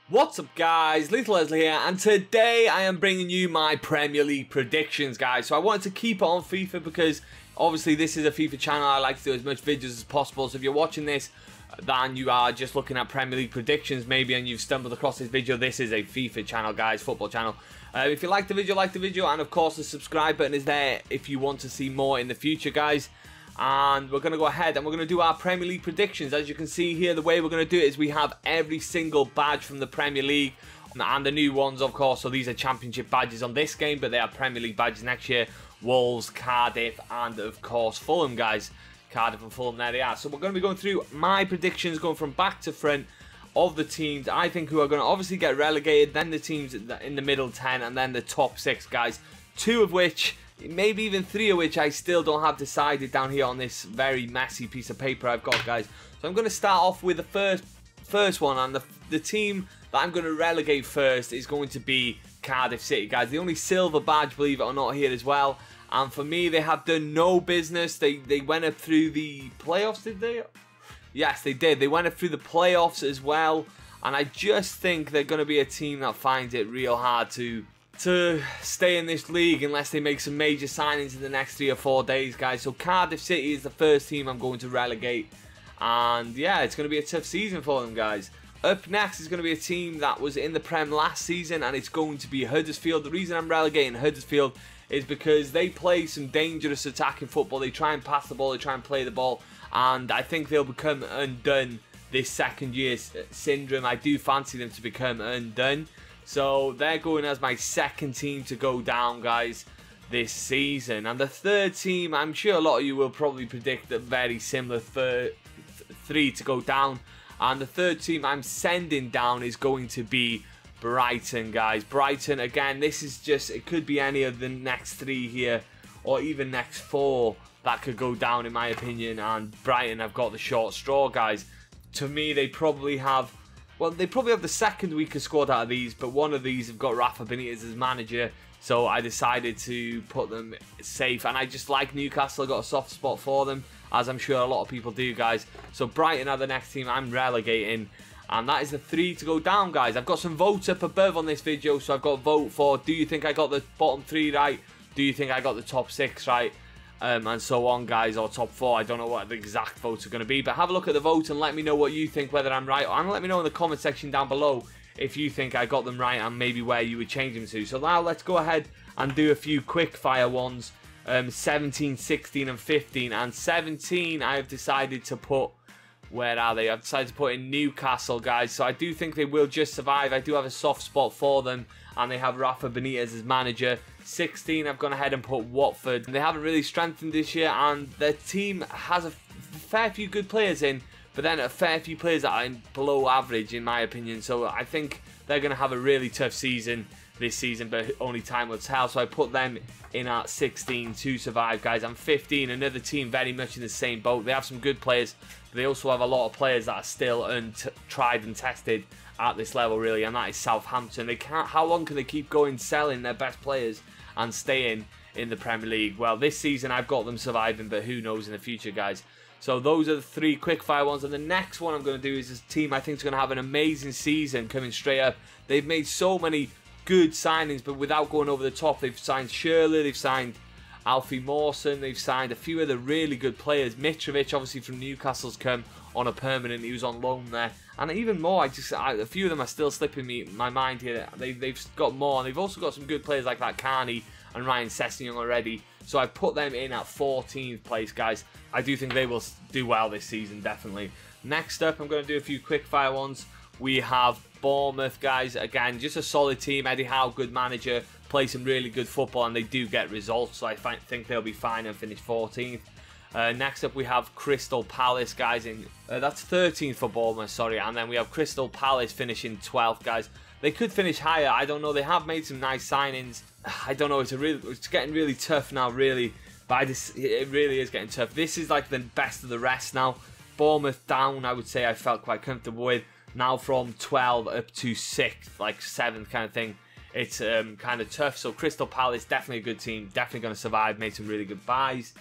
What's up guys, Lethal Leslie here, and today I am bringing you my Premier League predictions, guys. So I wanted to keep it on FIFA because obviously this is a FIFA channel. I like to do as much videos as possible. So if you're watching this then you are just looking at Premier League predictions maybe and you've stumbled across this video, this is a FIFA channel, guys, football channel. If you like the video, and of course the subscribe button is there if you want to see more in the future, guys. And we're going to go ahead and we're going to do our Premier League predictions. As you can see here, the way we're going to do it is we have every single badge from the Premier League and the new ones, of course. So these are Championship badges on this game, but they are Premier League badges next year. Wolves, Cardiff, and of course Fulham, guys. Cardiff and Fulham, there they are. So we're going to be going through my predictions, going from back to front of the teams I think who are going to obviously get relegated, then the teams in the middle 10, and then the top 6, guys. 2 of which, maybe even 3 of which I still don't have decided down here on this very messy piece of paper I've got, guys. So I'm going to start off with the first one, and the team that I'm going to relegate first is going to be Cardiff City, guys. The only silver badge, believe it or not, here as well. And for me, they have done no business. They went up through the playoffs, did they? Yes, they did. They went up through the playoffs as well. And I just think they're going to be a team that finds it real hard to stay in this league unless they make some major signings in the next 3 or 4 days, guys. So Cardiff City is the first team I'm going to relegate. And yeah, it's going to be a tough season for them, guys. Up next is going to be a team that was in the Prem last season, and it's going to be Huddersfield. The reason I'm relegating Huddersfield is because they play some dangerous attacking football. They try and pass the ball, they try and play the ball, and I think they'll become undone this second year syndrome. I do fancy them to become undone. So they're going as my second team to go down, guys, this season. And the third team, I'm sure a lot of you will probably predict a very similar 3 to go down. And the third team I'm sending down is going to be Brighton, guys. Brighton, again, this is just, it could be any of the next 3 here, or even next 4 that could go down, in my opinion. And Brighton have got the short straw, guys. To me, they probably have, well, they probably have the second weakest squad out of these, but one of these have got Rafa Benitez as manager, so I decided to put them safe. And I just like Newcastle. I got a soft spot for them, as I'm sure a lot of people do, guys. So Brighton are the next team I'm relegating, and that is the 3 to go down, guys. I've got some votes up above on this video, so I've got a vote for, do you think I got the bottom 3 right? Do you think I got the top 6 right? And so on, guys, or top 4. I don't know what the exact votes are going to be, but have a look at the votes and let me know what you think, whether I'm right, and let me know in the comment section down below if you think I got them right and maybe where you would change them to. So now let's go ahead and do a few quick fire ones. 17, 16 and 15. And 17 I have decided to put, where are they? I've decided to put in Newcastle, guys. So I do think they will just survive. I do have a soft spot for them, and they have Rafa Benitez as manager. 16 I've gone ahead and put Watford. They haven't really strengthened this year, and their team has a fair few good players in, but then a fair few players that are below average, in my opinion. So I think they're going to have a really tough season this season, but only time will tell. So I put them in at 16 to survive, guys. And 15, another team very much in the same boat. They have some good players, but they also have a lot of players that are still untried and tested at this level, really, and that is Southampton. They can't. How long can they keep going selling their best players and staying in the Premier League? Well, this season I've got them surviving, but who knows in the future, guys. So those are the 3 quickfire ones, and the next one I'm going to do is this team I think is going to have an amazing season coming straight up. They've made so many good signings, but without going over the top. They've signed Shirley, they've signed Alfie Mawson, they've signed a few of the really good players. Mitrovic, obviously from Newcastle's come on a permanent, he was on loan there, and even more. A few of them are still slipping my mind here. They've got more, and they've also got some good players like that Carney and Ryan Sessegnon already. So I put them in at 14th place, guys. I do think they will do well this season, definitely. Next up, I'm going to do a few quickfire ones. We have Bournemouth, guys. Again, just a solid team. Eddie Howe, good manager, play some really good football, and they do get results. So I think they'll be fine and finish 14th. Next up, we have Crystal Palace, guys. That's 13th for Bournemouth, sorry. And then we have Crystal Palace finishing 12th, guys. They could finish higher. I don't know. They have made some nice signings. I don't know. It's getting really tough now, really. But it really is getting tough. This is like the best of the rest now. Bournemouth down, I would say I felt quite comfortable with. Now from 12 up to 6th, like 7th kind of thing. It's kind of tough. So Crystal Palace, definitely a good team. Definitely going to survive. Made some really good buys.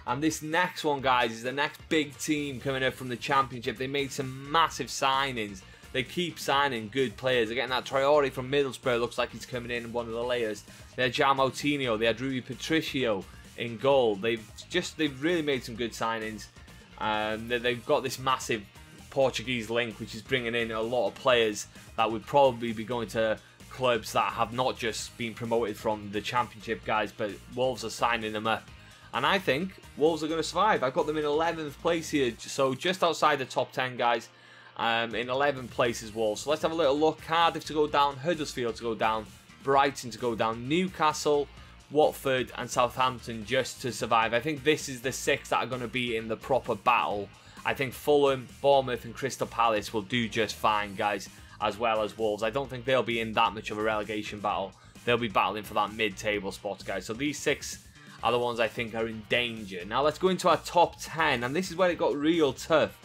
And this next one, guys, is the next big team coming up from the Championship. They made some massive signings. they keep signing good players. They're getting that Traore from Middlesbrough, looks like he's coming in one of the layers. They had João Moutinho, they had Rui Patricio in goal. They've really made some good signings. They've got this massive Portuguese link, which is bringing in a lot of players that would probably be going to clubs that have not just been promoted from the Championship, guys, but Wolves are signing them up. And I think Wolves are going to survive. I've got them in 11th place here, so just outside the top 10, guys. In 11th place is Wolves. So let's have a little look. Cardiff to go down, Huddersfield to go down, Brighton to go down, Newcastle, Watford and Southampton just to survive. I think this is the 6 that are going to be in the proper battle. I think Fulham, Bournemouth and Crystal Palace will do just fine, guys, as well as Wolves. I don't think they'll be in that much of a relegation battle. They'll be battling for that mid-table spots, guys. So these 6 are the ones I think are in danger. Now let's go into our top 10, and this is where it got real tough.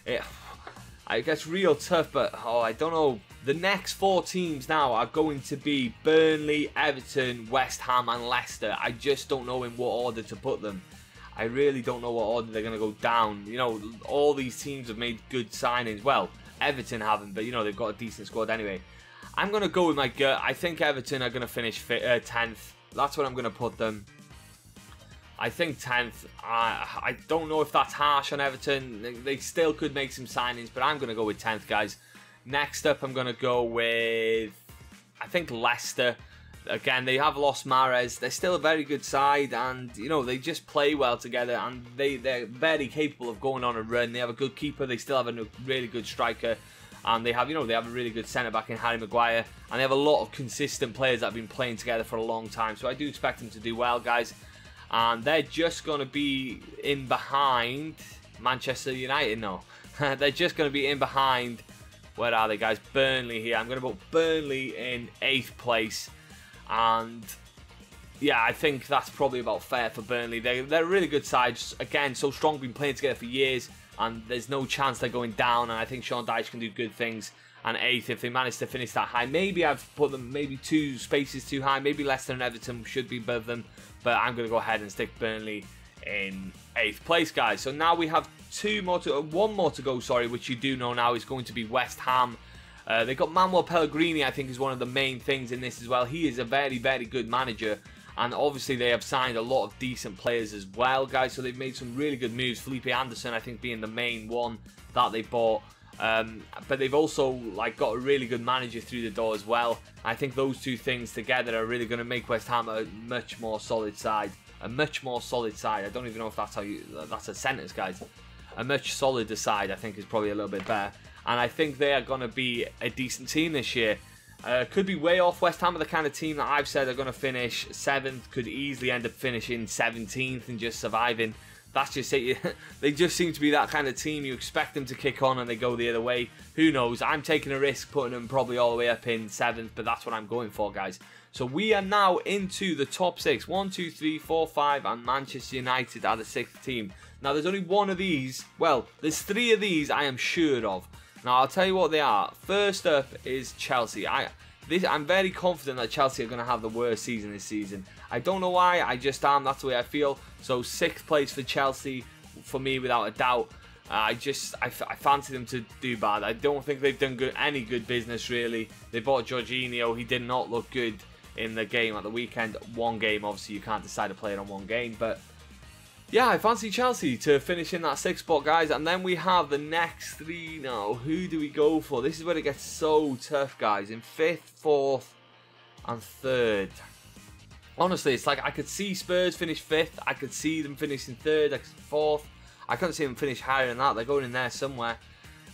It gets real tough, but I don't know. The next 4 teams now are going to be Burnley, Everton, West Ham and Leicester. I just don't know in what order to put them. I really don't know what order they're going to go down. You know, all these teams have made good signings. Well, Everton haven't, but, you know, they've got a decent squad anyway. I'm going to go with my gut. I think Everton are going to finish 10th. That's what I'm going to put them. I think 10th. I don't know if that's harsh on Everton. They still could make some signings, but I'm going to go with 10th, guys. Next up, I'm going to go with, I think, Leicester. Again, they have lost Mahrez. They're still a very good side, and, you know, they just play well together, and they're very capable of going on a run. They have a good keeper. They still have a really good striker, and they have, you know, they have a really good centre-back in Harry Maguire, and they have a lot of consistent players that have been playing together for a long time. So I do expect them to do well, guys. And they're just going to be in behind Manchester United. No, they're just going to be in behind. Where are they, guys? Burnley here. I'm going to put Burnley in 8th place. And yeah, I think that's probably about fair for Burnley. They're a really good side. Again, so strong, been playing together for years. And there's no chance they're going down. And I think Sean Dyche can do good things. And 8th, if they manage to finish that high. Maybe I've put them maybe 2 spaces too high. Maybe Leicester and Everton should be above them. But I'm going to go ahead and stick Burnley in 8th place, guys. So now we have one more to go, sorry, which you do know now is going to be West Ham. They got Manuel Pellegrini, I think, is one of the main things in this as well. He is a very, very good manager. And obviously they have signed a lot of decent players as well, guys. So they've made some really good moves. Felipe Anderson, I think, being the main one that they bought. But they've also got a really good manager through the door as well. I think those 2 things together are really going to make West Ham a much more solid side. A much more solid side. I don't even know if that's that's a sentence, guys. A much solider side, I think, is probably a little bit better. And I think they are going to be a decent team this year. Could be way off. West Ham are the kind of team that I've said are going to finish 7th. Could easily end up finishing 17th and just surviving. That's just it. They just seem to be that kind of team. You expect them to kick on and they go the other way. Who knows? I'm taking a risk putting them probably all the way up in 7th, but that's what I'm going for, guys. So we are now into the top 6. 1, 2, 3, 4, 5, and Manchester United are the 6th team. Now, there's only one of these. Well, there's 3 of these I am sure of. Now, I'll tell you what they are. First up is Chelsea. I'm very confident that Chelsea are going to have the worst season this season. I don't know why, I just am. That's the way I feel. So 6th place for Chelsea, for me, without a doubt. I fancy them to do bad. I don't think they've done any good business, really. They bought Jorginho. He did not look good in the game at the weekend. One game, obviously, you can't decide a player on one game. But yeah, I fancy Chelsea to finish in that 6th spot, guys. And then we have the next 3 now. Who do we go for? This is where it gets so tough, guys. In 5th, 4th, and 3rd. Honestly, it's like I could see Spurs finish 5th. I could see them finishing 3rd, 4th. I couldn't see them finish higher than that. They're going in there somewhere.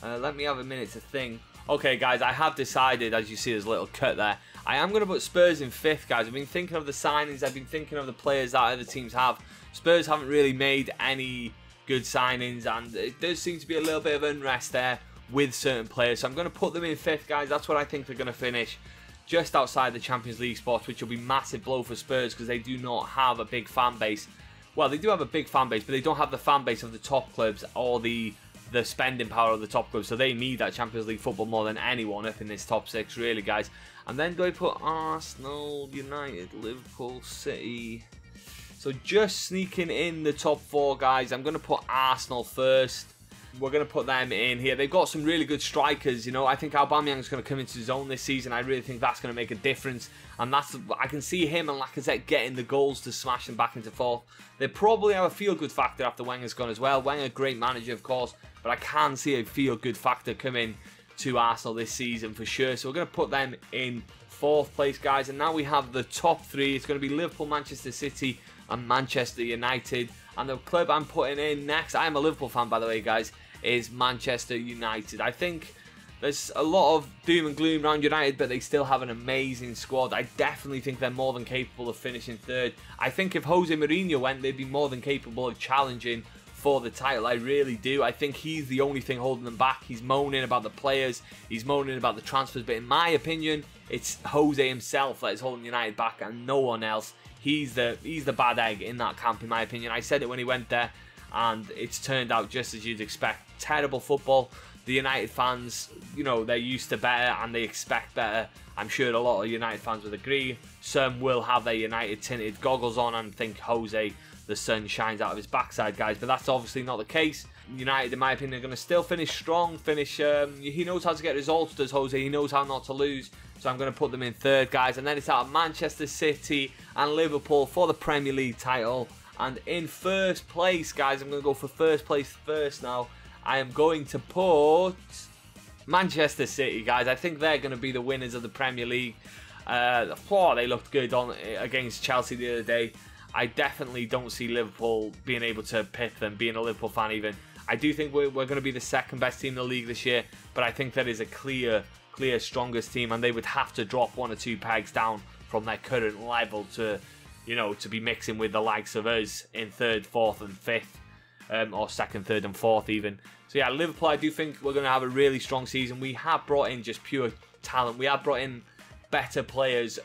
Let me have a minute to think. Okay, guys, I have decided, as you see, there's a little cut there. I am going to put Spurs in 5th, guys. I've been thinking of the signings. I've been thinking of the players that other teams have. Spurs haven't really made any good signings, and it does seem to be a little bit of unrest there with certain players. So I'm going to put them in 5th, guys. That's what I think they're going to finish. Just outside the Champions League spots, which will be massive blow for Spurs because they do not have a big fan base. Well, they do have a big fan base, but they don't have the fan base of the top clubs or the spending power of the top clubs. So they need that Champions League football more than anyone up in this top 6, really, guys. And then do I put Arsenal, United, Liverpool, City? So just sneaking in the top 4, guys. I'm going to put Arsenal first. We're going to put them in here. They've got some really good strikers, you know. I think Aubameyang's going to come into his own this season. I really think that's going to make a difference. And I can see him and Lacazette getting the goals to smash them back into fourth. They probably have a feel-good factor after Wenger's gone as well. Wenger, great manager, of course. But I can see a feel-good factor coming to Arsenal this season for sure. So we're going to put them in fourth place, guys. And now we have the top three. It's going to be Liverpool, Manchester City and Manchester United. And the club I'm putting in next, I am a Liverpool fan by the way, guys, is Manchester United. I think there's a lot of doom and gloom around United, but they still have an amazing squad. I definitely think they're more than capable of finishing third. I think if Jose Mourinho went, they'd be more than capable of challenging for the title. I really do. I think he's the only thing holding them back. He's moaning about the players, he's moaning about the transfers, but in my opinion, it's Jose himself that is holding United back and no one else. He's the bad egg in that camp, in my opinion. I said it when he went there, and it's turned out just as you'd expect. Terrible football. The United fans, you know, they're used to better and they expect better. I'm sure a lot of United fans would agree. Some will have their United tinted goggles on and think Jose, the sun shines out of his backside, guys. But that's obviously not the case. United, in my opinion, are going to still finish strong. He knows how to get results, does Jose. He knows how not to lose. So I'm going to put them in third, guys. And then it's out of Manchester City and Liverpool for the Premier League title. And in first place, guys, I'm going to go for first place first now. I am going to put Manchester City, guys. I think they're going to be the winners of the Premier League. They looked good against Chelsea the other day. I definitely don't see Liverpool being able to pip them, being a Liverpool fan even. I do think we're going to be the second best team in the league this year, but I think that is a clear strongest team, and they would have to drop 1 or 2 pegs down from their current level to, you know, to be mixing with the likes of us in third, fourth and fifth, or second, third and fourth even. So yeah, Liverpool, I do think we're going to have a really strong season. We have brought in just pure talent. We have brought in better players,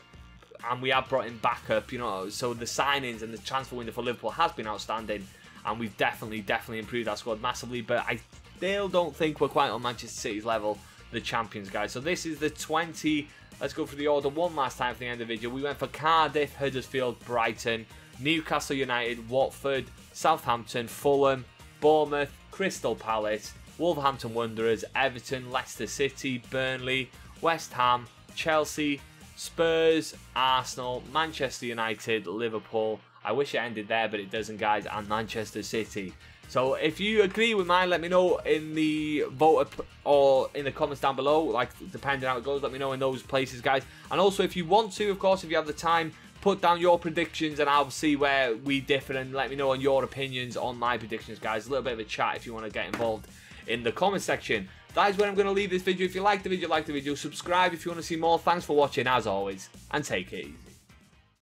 and we have brought in backup, you know. So the signings and the transfer window for Liverpool has been outstanding, and we've definitely improved our squad massively. But I still don't think we're quite on Manchester City's level, the champions, guys. So this is the 20. Let's go through the order one last time for the end of the video. We went for Cardiff, Huddersfield, Brighton, Newcastle United, Watford, Southampton, Fulham, Bournemouth, Crystal Palace, Wolverhampton Wanderers, Everton, Leicester City, Burnley, West Ham, Chelsea, Spurs, Arsenal, Manchester United, Liverpool. I wish it ended there, but it doesn't, guys, and Manchester City. So if you agree with mine, let me know in the vote or in the comments down below, like depending on how it goes, let me know in those places, guys. And also if you want to, of course, if you have the time, put down your predictions and I'll see where we differ, and let me know on your opinions on my predictions, guys. A little bit of a chat if you want to get involved in the comment section. That is where I'm going to leave this video. If you liked the video, like the video. Subscribe if you want to see more. Thanks for watching as always, and take it easy.